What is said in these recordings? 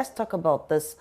let's talk about this.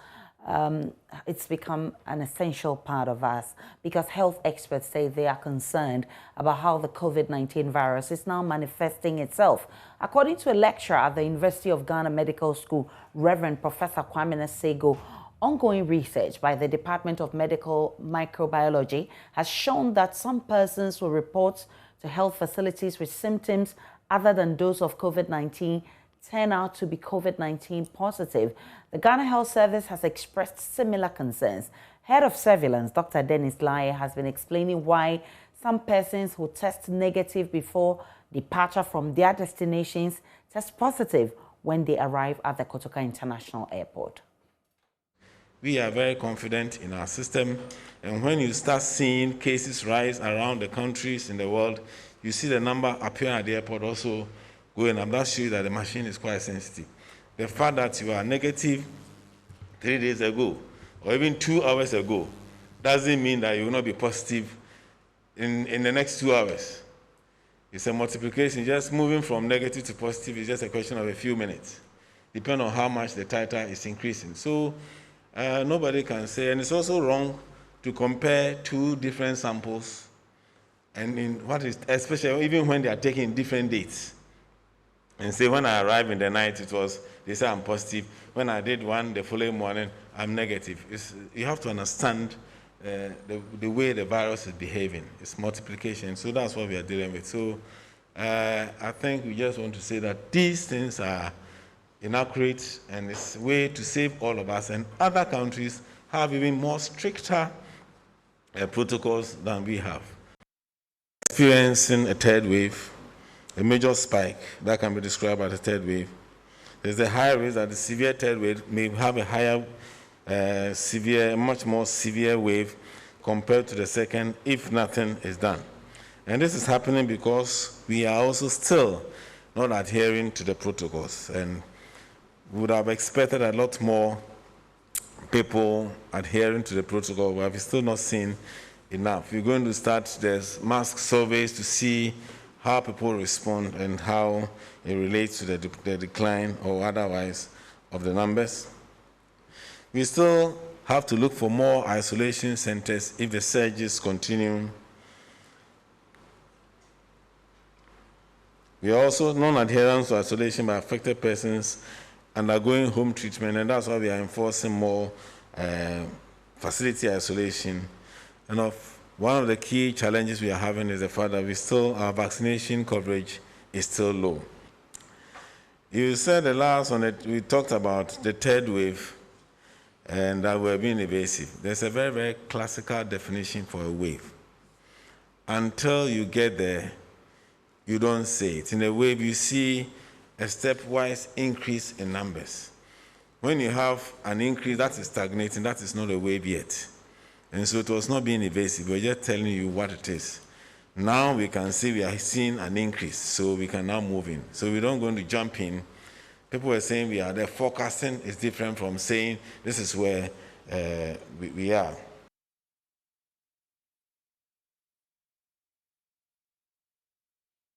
It's become an essential part of us because health experts say they are concerned about how the COVID-19 virus is now manifesting itself. According to a lecturer at the University of Ghana Medical School, Reverend Professor Kwame Sego, ongoing research by the Department of Medical Microbiology has shown that some persons will report to health facilities with symptoms other than those of COVID-19 turn out to be COVID-19 positive. The Ghana Health Service has expressed similar concerns. Head of Surveillance, Dr. Dennis Laye, has been explaining why some persons who test negative before departure from their destinations test positive when they arrive at the Kotoka International Airport. We are very confident in our system, and when you start seeing cases rise around the countries in the world, you see the number appearing at the airport also going up. That shows that the machine is quite sensitive. The fact that you are negative 3 days ago or even 2 hours ago doesn't mean that you will not be positive in the next 2 hours. It's a multiplication. Just moving from negative to positive is just a question of a few minutes, depending on how much the titer is increasing. So nobody can say, and it's also wrong to compare two different samples, and in what is, especially even when they are taking different dates, and say when I arrived in the night, they say I'm positive. When I did one the following morning, I'm negative. You have to understand the way the virus is behaving. It's multiplication, so that's what we are dealing with. So I think we just want to say that these things are inaccurate, and it's a way to save all of us. And other countries have even more stricter protocols than we have. Experiencing a third wave, a major spike that can be described as a third wave. There's a higher risk that the severe third wave may have a higher, much more severe wave compared to the second if nothing is done. And this is happening because we are also still not adhering to the protocols, and we would have expected a lot more people adhering to the protocol, but we've still not seen enough. We're going to start the mask surveys to see how people respond and how it relates to the decline or otherwise of the numbers. We still have to look for more isolation centers if the surges continue. We are also non-adherence to isolation by affected persons undergoing home treatment, and that's why we are enforcing more facility isolation. And one of the key challenges we are having is the fact that our vaccination coverage is still low. You said the last one that we talked about the third wave and that we're being evasive. There's a very, very classical definition for a wave. Until you get there, you don't say it. In a wave, you see a stepwise increase in numbers. When you have an increase that is stagnating, that is not a wave yet. And so it was not being evasive. We're just telling you what it is. Now we can see we are seeing an increase, so we can now move in. So we don't going to jump in. People were saying we are there. Forecasting is different from saying this is where we are.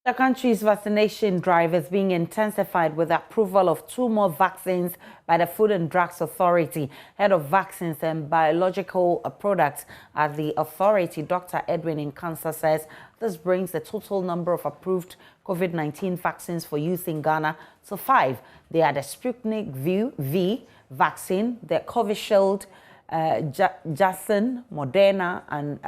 The country's vaccination drive is being intensified with the approval of 2 more vaccines by the Food and Drugs Authority. Head of Vaccines and Biological Products at the authority, Dr. Edwin Nkansa, says this brings the total number of approved COVID-19 vaccines for use in Ghana to 5. They are the Sputnik V vaccine, the Covishield, Janssen, Moderna, and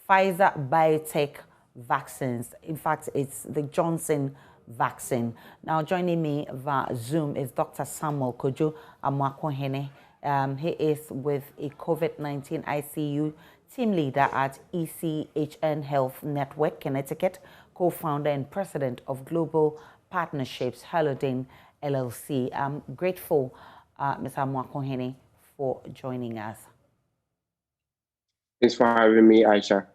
Pfizer Biotech vaccines. In fact, it's the Johnson vaccine. Now, joining me via Zoom is Dr. Samuel Kojo Amwakohene. He is with a COVID-19 ICU team leader at ECHN Health Network, Connecticut, co-founder and president of Global Partnerships, Halodin LLC. I'm grateful, Mr. Amwakohene, for joining us. Thanks for having me, Aisha.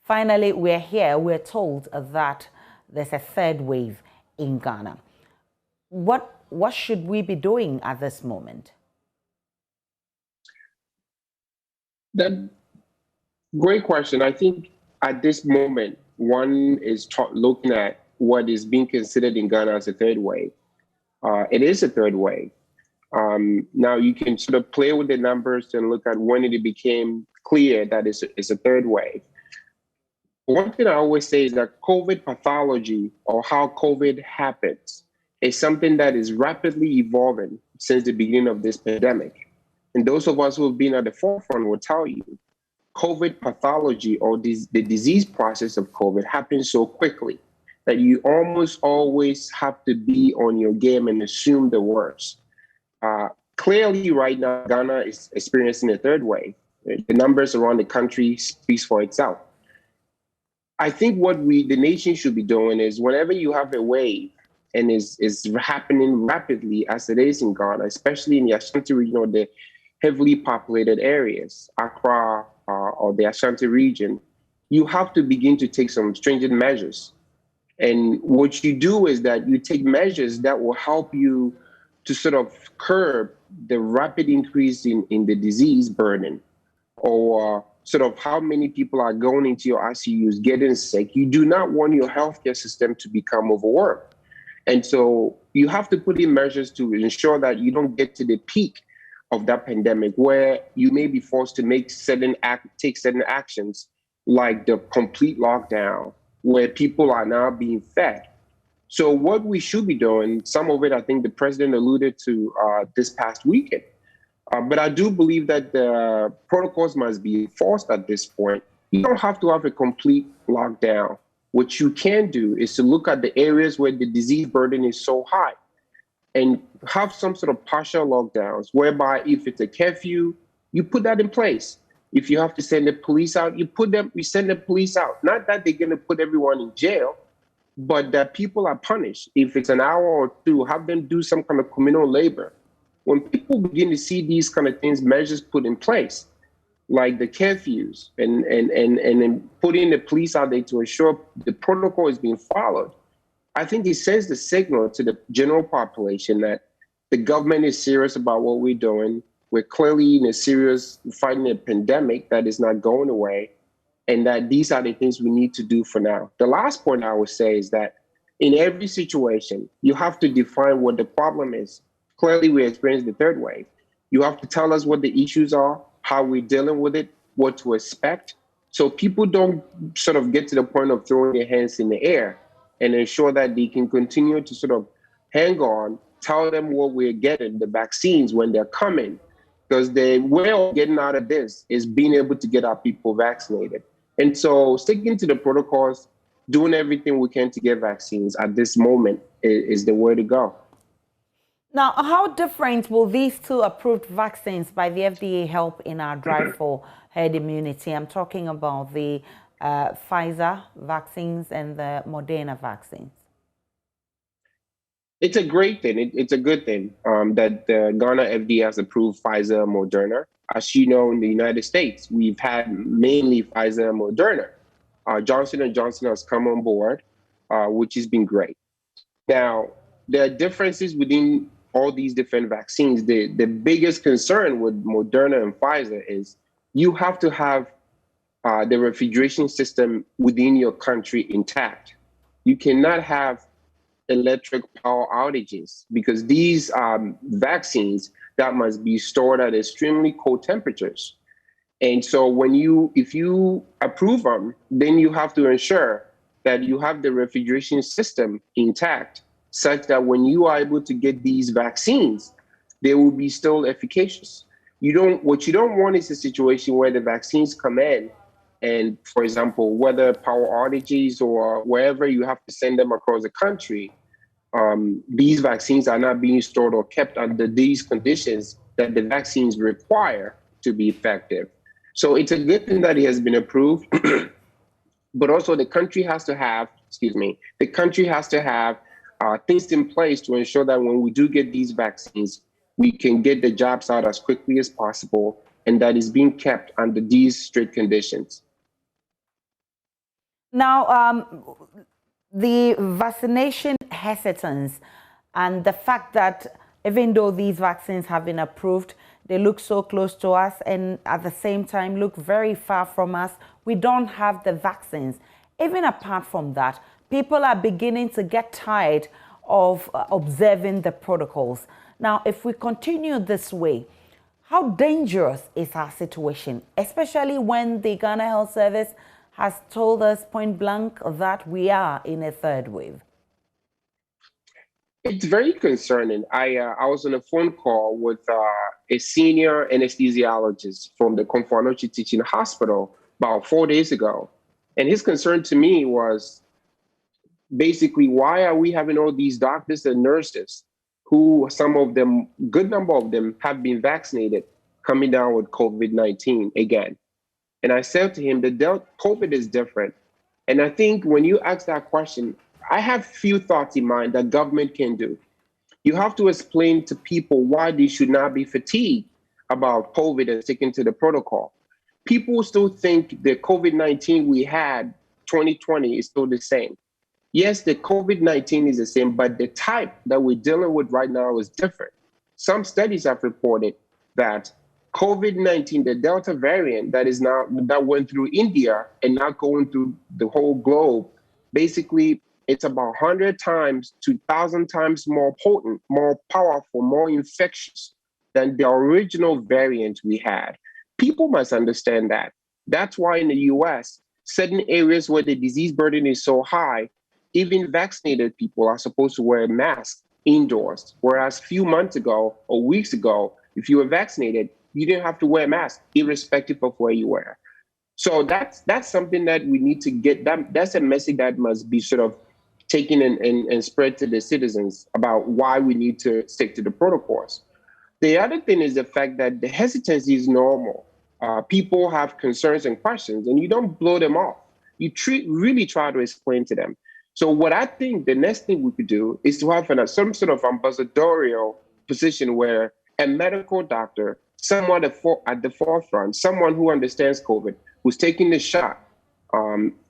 Finally, we're here. We're told that there's a third wave in Ghana. What should we be doing at this moment? Great question. I think at this moment, one is looking at what is being considered in Ghana as a third wave. It is a third wave. Now you can sort of play with the numbers and look at when it became clear that it's a third wave. One thing I always say is that COVID pathology, or how COVID happens, is something that is rapidly evolving since the beginning of this pandemic. And those of us who have been at the forefront will tell you, COVID pathology, or the disease process of COVID, happens so quickly that you almost always have to be on your game and assume the worst. Clearly, right now, Ghana is experiencing a third wave. The numbers around the country speaks for itself. I think what the nation should be doing is, whenever you have a wave and is happening rapidly as it is in Ghana, especially in the Ashanti region or the heavily populated areas, Accra or the Ashanti region, you have to begin to take some stringent measures. And what you do is that you take measures that will help you to sort of curb the rapid increase in the disease burden, or sort of how many people are going into your ICUs getting sick. You do not want your healthcare system to become overworked. And so you have to put in measures to ensure that you don't get to the peak of that pandemic where you may be forced to take certain actions, like the complete lockdown, where people are now being fed. So what we should be doing, some of it I think the president alluded to this past weekend, but I do believe that the protocols must be enforced at this point. You don't have to have a complete lockdown. What you can do is to look at the areas where the disease burden is so high and have some sort of partial lockdowns, whereby if it's a curfew, you put that in place. If you have to send the police out, you send the police out. Not that they're going to put everyone in jail, but that people are punished. If it's an hour or two, have them do some kind of communal labor. When people begin to see these kind of things, measures put in place, like the curfews and putting the police out there to ensure the protocol is being followed, I think it sends the signal to the general population that the government is serious about what we're doing. We're clearly in a serious fighting a pandemic that is not going away, and that these are the things we need to do for now. The last point I would say is that in every situation, you have to define what the problem is. Clearly, we experienced the third wave. You have to tell us what the issues are, how we're dealing with it, what to expect, so people don't sort of get to the point of throwing their hands in the air, and ensure that they can continue to sort of hang on, tell them what we're getting, the vaccines when they're coming, because the way of getting out of this is being able to get our people vaccinated. And so sticking to the protocols, doing everything we can to get vaccines at this moment is the way to go. Now, how different will these two approved vaccines by the FDA help in our drive for herd immunity? I'm talking about the Pfizer vaccines and the Moderna vaccines. It's a great thing. It's a good thing that the Ghana FDA has approved Pfizer and Moderna. As you know, in the United States, we've had mainly Pfizer and Moderna. Johnson & Johnson has come on board, which has been great. Now, there are differences within all these different vaccines. The biggest concern with Moderna and Pfizer is you have to have the refrigeration system within your country intact. You cannot have electric power outages, because these are vaccines that must be stored at extremely cold temperatures. And so if you approve them, then you have to ensure that you have the refrigeration system intact, such that when you are able to get these vaccines, they will be still efficacious. What you don't want is a situation where the vaccines come in and, for example, whether power outages or wherever you have to send them across the country, these vaccines are not being stored or kept under these conditions that the vaccines require to be effective. So it's a good thing that it has been approved, but also the country has to have things in place to ensure that when we do get these vaccines, we can get the jobs out as quickly as possible, and that is being kept under these strict conditions. Now, the vaccination hesitance and the fact that even though these vaccines have been approved, they look so close to us and at the same time look very far from us. We don't have the vaccines. Even apart from that, people are beginning to get tired of observing the protocols. Now, if we continue this way, how dangerous is our situation, especially when the Ghana Health Service has told us point blank that we are in a third wave? It's very concerning. I was on a phone call with a senior anesthesiologist from the Komfo Teaching Hospital about 4 days ago. And his concern to me was basically, why are we having all these doctors and nurses who, some of them, good number of them, have been vaccinated, coming down with COVID-19 again? And I said to him, COVID is different. And I think when you ask that question, I have few thoughts in mind that government can do. You have to explain to people why they should not be fatigued about COVID and sticking to the protocol. People still think the COVID-19 we had 2020 is still the same. Yes, the COVID-19 is the same, but the type that we're dealing with right now is different. Some studies have reported that COVID-19, the Delta variant that went through India and now going through the whole globe, basically it's about 100 times to 1,000 times more potent, more powerful, more infectious than the original variant we had. People must understand that. That's why in the US, certain areas where the disease burden is so high, even vaccinated people are supposed to wear masks indoors. Whereas a few months ago or weeks ago, if you were vaccinated, you didn't have to wear a mask, irrespective of where you were. So that's something that we need to get. That's a message that must be sort of taken and spread to the citizens about why we need to stick to the protocols. The other thing is the fact that the hesitancy is normal. People have concerns and questions, and you don't blow them off. You really try to explain to them. So what I think the next thing we could do is to have some sort of ambassadorial position where a medical doctor, someone at the forefront, someone who understands COVID, who's taking the shot,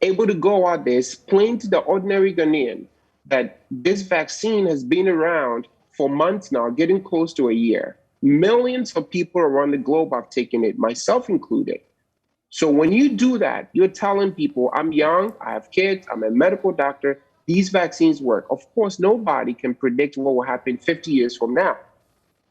able to go out there, explain to the ordinary Ghanaian that this vaccine has been around for months now, getting close to a year. Millions of people around the globe have taken it, myself included. So when you do that, you're telling people, I'm young, I have kids, I'm a medical doctor, these vaccines work. Of course, nobody can predict what will happen 50 years from now.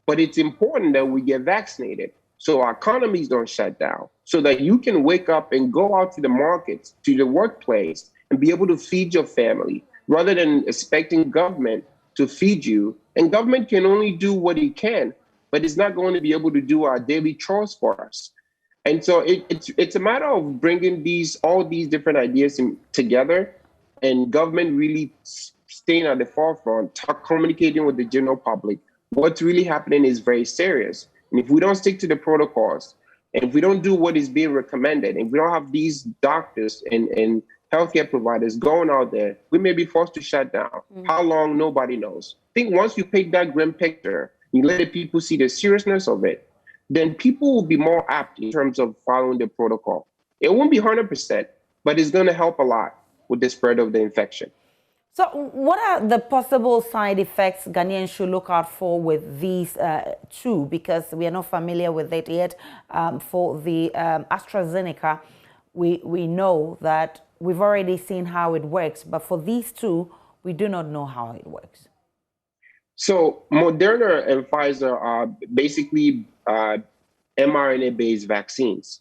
But it's important that we get vaccinated so our economies don't shut down, so that you can wake up and go out to the markets, to the workplace, and be able to feed your family, rather than expecting government to feed you. And government can only do what it can, but it's not going to be able to do our daily chores for us. And so it's a matter of bringing all these different ideas together, and government really staying at the forefront, communicating with the general public. What's really happening is very serious. And if we don't stick to the protocols, and if we don't do what is being recommended, and we don't have these doctors and healthcare providers going out there, we may be forced to shut down. How long, nobody knows. I think once you paint that grim picture, you let the people see the seriousness of it, then people will be more apt in terms of following the protocol. It won't be 100%, but it's going to help a lot with the spread of the infection. So what are the possible side effects Ghanaians should look out for with these two? Because we are not familiar with it yet. For the AstraZeneca, we know that we've already seen how it works. But for these two, we do not know how it works. So Moderna and Pfizer are basically mRNA-based vaccines.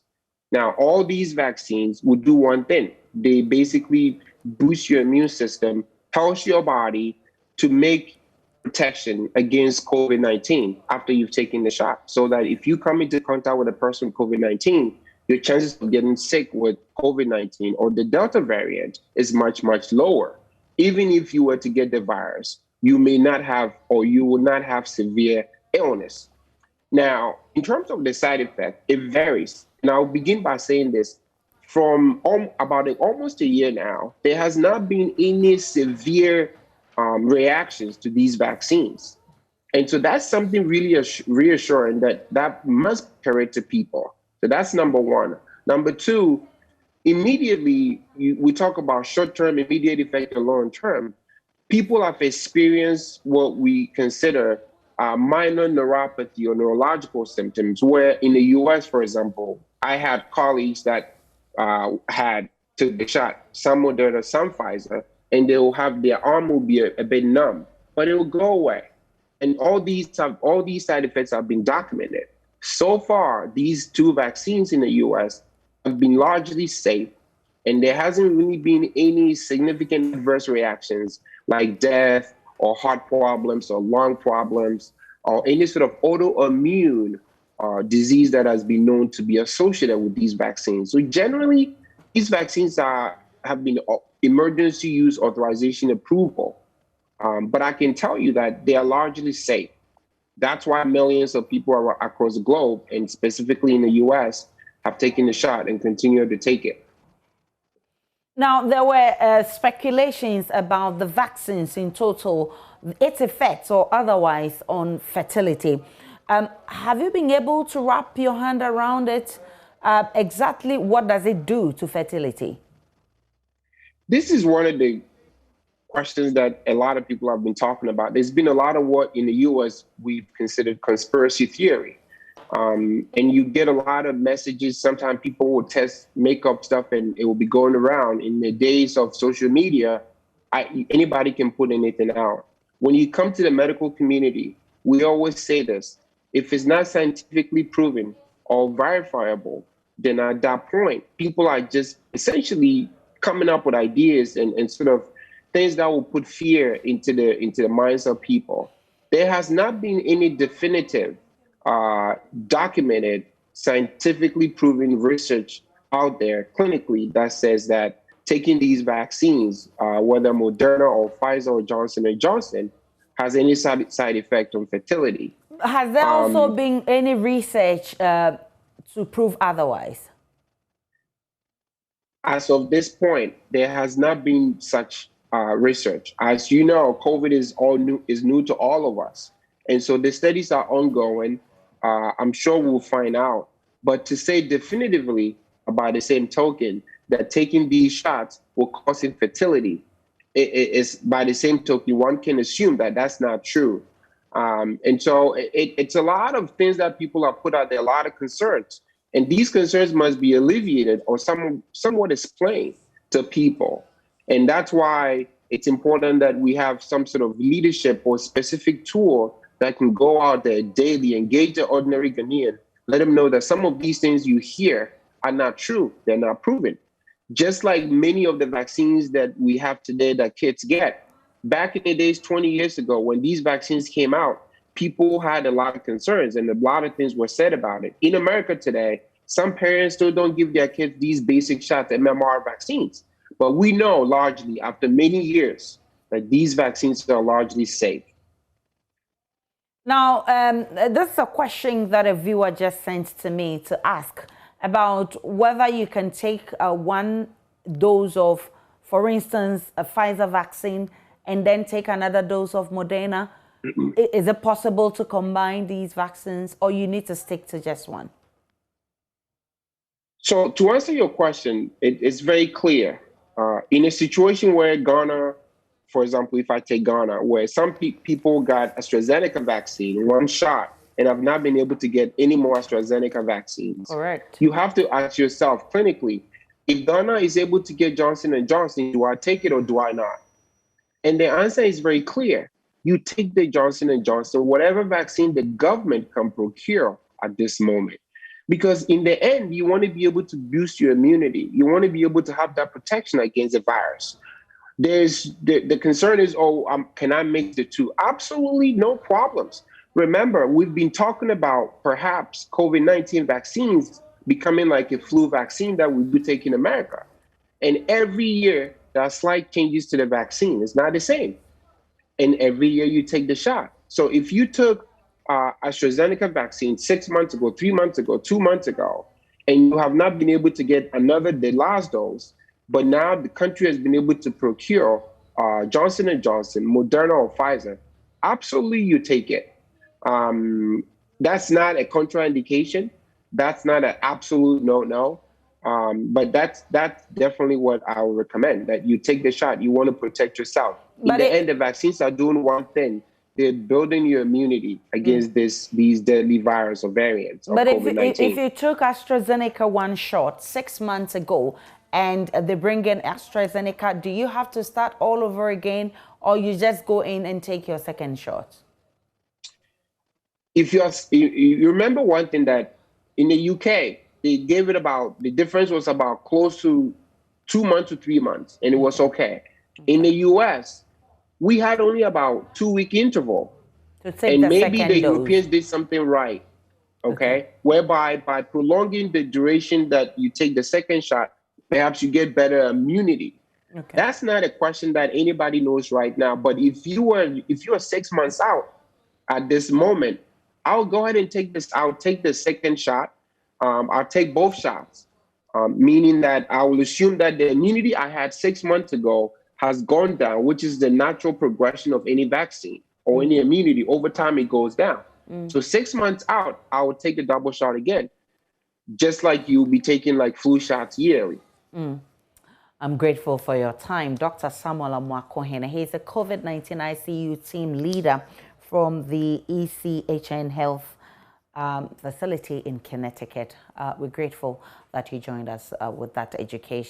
Now, all these vaccines will do one thing. They basically boost your immune system, tells your body to make protection against COVID-19 after you've taken the shot. So that if you come into contact with a person with COVID-19, your chances of getting sick with COVID-19 or the Delta variant is much, much lower. Even if you were to get the virus, you may not have, or you will not have severe illness. Now, in terms of the side effect, it varies. And I'll begin by saying this. From about almost a year now, there has not been any severe reactions to these vaccines. And so that's something really reassuring that must carry to people. So that's number one. Number two, immediately, we talk about short-term, immediate effect and long-term. People have experienced what we consider minor neuropathy or neurological symptoms, where in the US, for example, I had colleagues that took the shot, some Moderna, some Pfizer, and they will have their arm will be a bit numb, but it will go away. And all these side effects have been documented. So far, these two vaccines in the US have been largely safe, and there hasn't really been any significant adverse reactions like death or heart problems or lung problems or any sort of autoimmune disease that has been known to be associated with these vaccines. So generally, these vaccines have been emergency use authorization approval. But I can tell you that they are largely safe. That's why millions of people across the globe, and specifically in the US, have taken the shot and continue to take it. Now, there were speculations about the vaccines in total, its effects or otherwise on fertility. Have you been able to wrap your hand around it? Exactly what does it do to fertility? This is one of the questions that a lot of people have been talking about. There's been a lot of what in the US we've considered conspiracy theory. And you get a lot of messages. Sometimes people will make up stuff and it will be going around. In the days of social media, anybody can put anything out. When you come to the medical community, we always say this: if it's not scientifically proven or verifiable, then at that point, people are just essentially coming up with ideas and sort of things that will put fear into the minds of people. There has not been any definitive, documented, scientifically proven research out there clinically that says that taking these vaccines, whether Moderna or Pfizer or Johnson & Johnson, has any side effect on fertility. Has there also been any research to prove otherwise? As of this point, there has not been such research. As you know, COVID is new to all of us. And so the studies are ongoing. I'm sure we'll find out. But to say definitively, by the same token, that taking these shots will cause infertility, is by the same token, one can assume that that's not true. And so it's a lot of things that people have put out there, a lot of concerns. And these concerns must be alleviated or somewhat explained to people. And that's why it's important that we have some sort of leadership or specific tool that can go out there daily, engage the ordinary Ghanaian, let them know that some of these things you hear are not true, they're not proven. Just like many of the vaccines that we have today that kids get. Back in the days, 20 years ago, when these vaccines came out, people had a lot of concerns and a lot of things were said about it. In America today, some parents still don't give their kids these basic shots, MMR vaccines. But we know largely after many years that these vaccines are largely safe. Now, this is a question that a viewer just sent to me to ask about whether you can take one dose of, for instance, a Pfizer vaccine and then take another dose of Moderna. Is it possible to combine these vaccines, or you need to stick to just one? So to answer your question, it's very clear. In a situation where Ghana, for example, if I take Ghana, where some people got AstraZeneca vaccine, one shot, and have not been able to get any more AstraZeneca vaccines. Correct. You have to ask yourself clinically, if Ghana is able to get Johnson & Johnson, do I take it or do I not? And the answer is very clear. You take the Johnson & Johnson, whatever vaccine the government can procure at this moment. Because in the end, you want to be able to boost your immunity. You want to be able to have that protection against the virus. The concern is, can I mix the two? Absolutely no problems. Remember, we've been talking about perhaps COVID-19 vaccines becoming like a flu vaccine that we do take in America. And every year, there are slight changes to the vaccine. It's not the same. And every year you take the shot. So if you took AstraZeneca vaccine 6 months ago, 3 months ago, 2 months ago, and you have not been able to get the last dose, but now the country has been able to procure Johnson & Johnson, Moderna or Pfizer, absolutely you take it. That's not a contraindication. That's not an absolute no. But that's definitely what I would recommend, that you take the shot. You want to protect yourself. In the end, the vaccines are doing one thing. They're building your immunity against these deadly virus or variants of COVID-19. But if you took AstraZeneca one shot 6 months ago and they bring in AstraZeneca, do you have to start all over again, or you just go in and take your second shot? if you remember one thing, that in the UK, they gave it about, the difference was about close to 2 months to 3 months, and it was okay. In the US, we had only about 2-week interval. To take And the maybe the second dose. Europeans did something right, okay? Whereby by prolonging the duration that you take the second shot, perhaps you get better immunity. That's not a question that anybody knows right now. But if you are 6 months out at this moment, I'll go ahead and take this. I'll take the second shot. I'll take both shots, meaning that I will assume that the immunity I had 6 months ago has gone down, which is the natural progression of any vaccine or any immunity. Over time, it goes down. So 6 months out, I will take the double shot again, just like you'll be taking like flu shots yearly. I'm grateful for your time. Dr. Samuel Amwakohene, he's a COVID-19 ICU team leader from the ECHN Health facility in Connecticut. We're grateful that you joined us with that education.